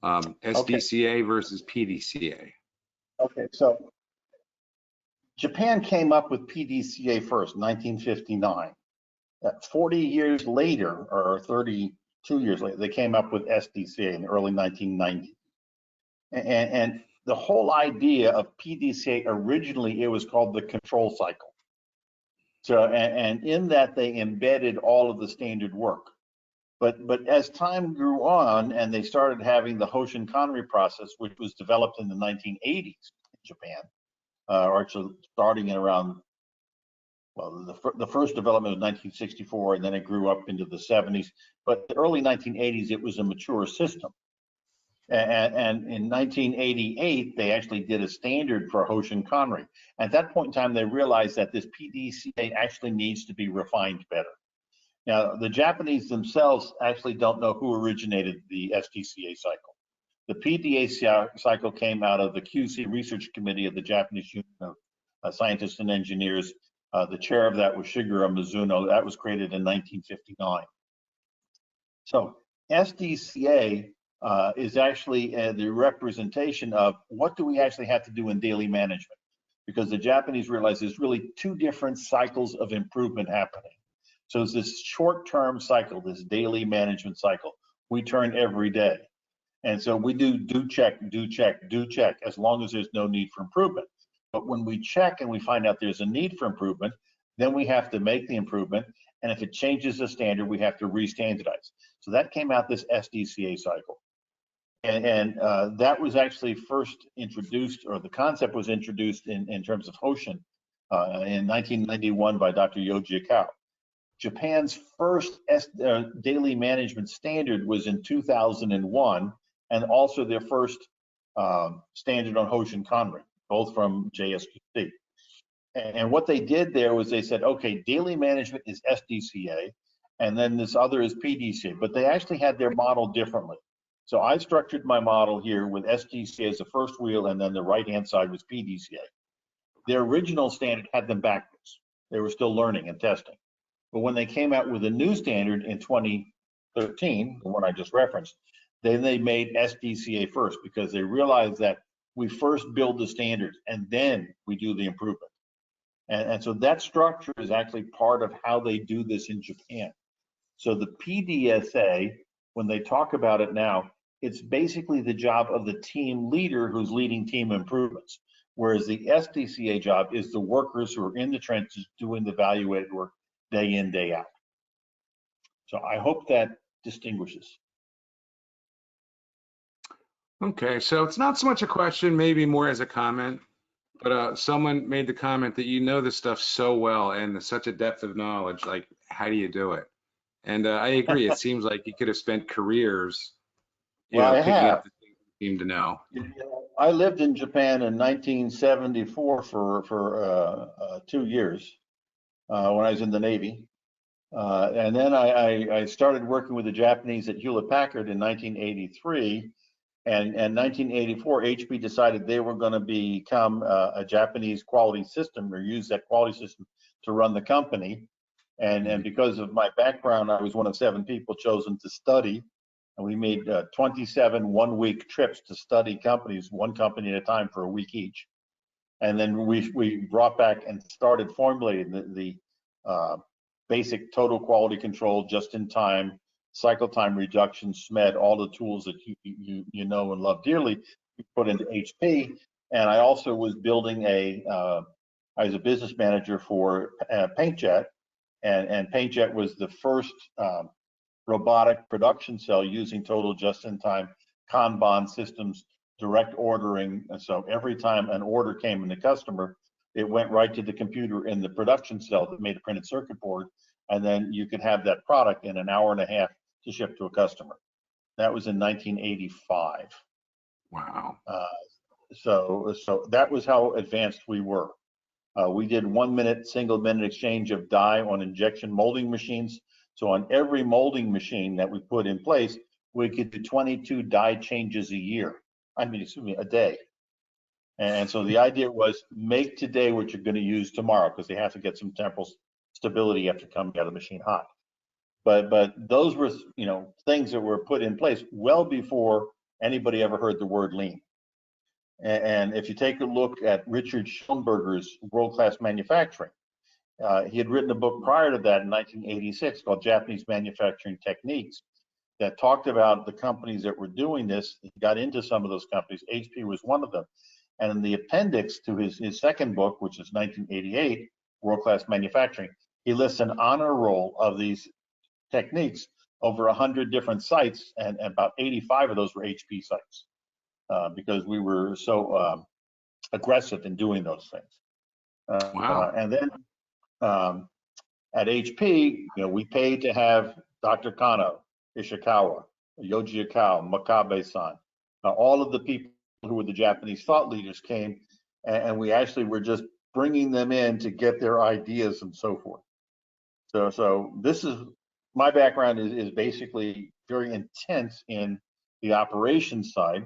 SDCA versus PDCA. Okay, so Japan came up with PDCA first, 1959. 40 years later, or 32 years later, they came up with SDCA in the early 1990s. And the whole idea of PDCA, originally, it was called the control cycle. So, and in that, they embedded all of the standard work. But as time grew on and they started having the Hoshin Kanri process, which was developed in the 1980s in Japan, or actually starting in around, well, the first development was 1964, and then it grew up into the 70s. But the early 1980s, it was a mature system. And in 1988, they actually did a standard for Hoshin Kanri. At that point in time, they realized that this PDCA actually needs to be refined better. Now, the Japanese themselves actually don't know who originated the SDCA cycle. The PDCA cycle came out of the QC Research Committee of the Japanese Union of Scientists and Engineers. The chair of that was Shigeru Mizuno. That was created in 1959. So SDCA is actually the representation of what do we actually have to do in daily management, because the Japanese realize there's really two different cycles of improvement happening. So it's this short-term cycle, this daily management cycle. We turn every day. And so we do check, do check, do check, as long as there's no need for improvement. But when we check and we find out there's a need for improvement, then we have to make the improvement. And if it changes the standard, we have to re-standardize. So that came out this SDCA cycle. And that was actually first introduced, or the concept was introduced in terms of Hoshin in 1991 by Dr. Yoji Akao. Japan's first daily management standard was in 2001, and also their first standard on Hoshin Kanri, both from JSQC. And what they did there was they said, okay, daily management is SDCA, and then this other is PDCA, but they actually had their model differently. So I structured my model here with SDCA as the first wheel, and then the right-hand side was PDCA. Their original standard had them backwards. They were still learning and testing. But when they came out with a new standard in 2013, the one I just referenced, then they made SDCA first, because they realized that we first build the standards and then we do the improvement. And so that structure is actually part of how they do this in Japan. So the PDSA, when they talk about it now, it's basically the job of the team leader who's leading team improvements, whereas the SDCA job is the workers who are in the trenches doing the value-added work day in, day out. So I hope that distinguishes. Okay, so it's not so much a question, maybe more as a comment, but someone made the comment that you know this stuff so well and such a depth of knowledge, like how do you do it? And I agree, it seems like you could have spent careers, picking up the things you seem to know. I lived in Japan in 1974 for 2 years when I was in the Navy. And then I started working with the Japanese at Hewlett Packard in 1983. And in 1984, HP decided they were going to become a Japanese quality system, or use that quality system to run the company. And because of my background, I was one of 7 people chosen to study. And we made 27 one-week trips to study companies, one company at a time, for a week each. And then we brought back and started formulating the basic total quality control, just-in-time, cycle time reduction, SMED, all the tools that you know and love dearly, we put into HP. And I also was building I was a business manager for PaintJet, and PaintJet was the first robotic production cell using total just-in-time Kanban systems, direct ordering. And so every time an order came in the customer, it went right to the computer in the production cell that made a printed circuit board, and then you could have that product in an hour and a half to ship to a customer. That was in 1985. Wow. So that was how advanced we were. We did 1 minute, single minute exchange of die on injection molding machines. So on every molding machine that we put in place, we could do 22 die changes a day. And so the idea was, make today what you're going to use tomorrow, because they have to get some temporal stability after coming out of the machine hot. But those were, things that were put in place well before anybody ever heard the word lean. And if you take a look at Richard Schoenberger's World-Class Manufacturing, he had written a book prior to that in 1986 called Japanese Manufacturing Techniques, that talked about the companies that were doing this. He got into some of those companies. HP was one of them. And in the appendix to his second book, which is 1988, World-Class Manufacturing, he lists an honor roll of these techniques over 100 different sites, and about 85 of those were HP sites because we were so aggressive in doing those things. Wow. And then at HP, we paid to have Dr. Kano, Ishikawa, Yoji Akao, Makabe-san, all of the people who were the Japanese thought leaders came, and we actually were just bringing them in to get their ideas and so forth. So this is, my background is basically very intense in the operations side.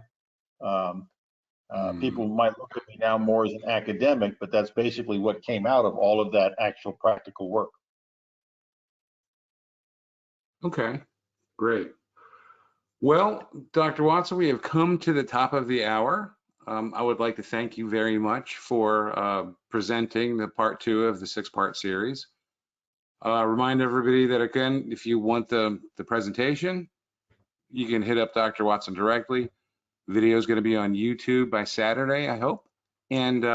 People might look at me now more as an academic, but that's basically what came out of all of that actual practical work. Okay, great. Well, Dr. Watson, we have come to the top of the hour. I would like to thank you very much for presenting the part 2 of the 6-part series. Remind everybody that, again, if you want the presentation, you can hit up Dr. Watson directly. Video is going to be on YouTube by Saturday, I hope. And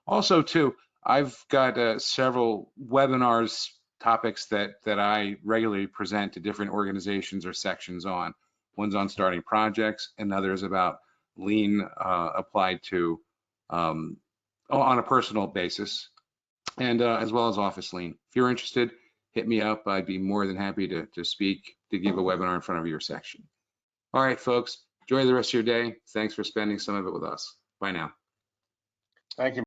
also, too, I've got several webinars, topics that I regularly present to different organizations or sections on. One's on starting projects, and others about lean applied to on a personal basis, and as well as office lean. If you're interested, hit me up. I'd be more than happy to speak, to give a webinar in front of your section. All right, folks, enjoy the rest of your day. Thanks for spending some of it with us. Bye now. Thank you.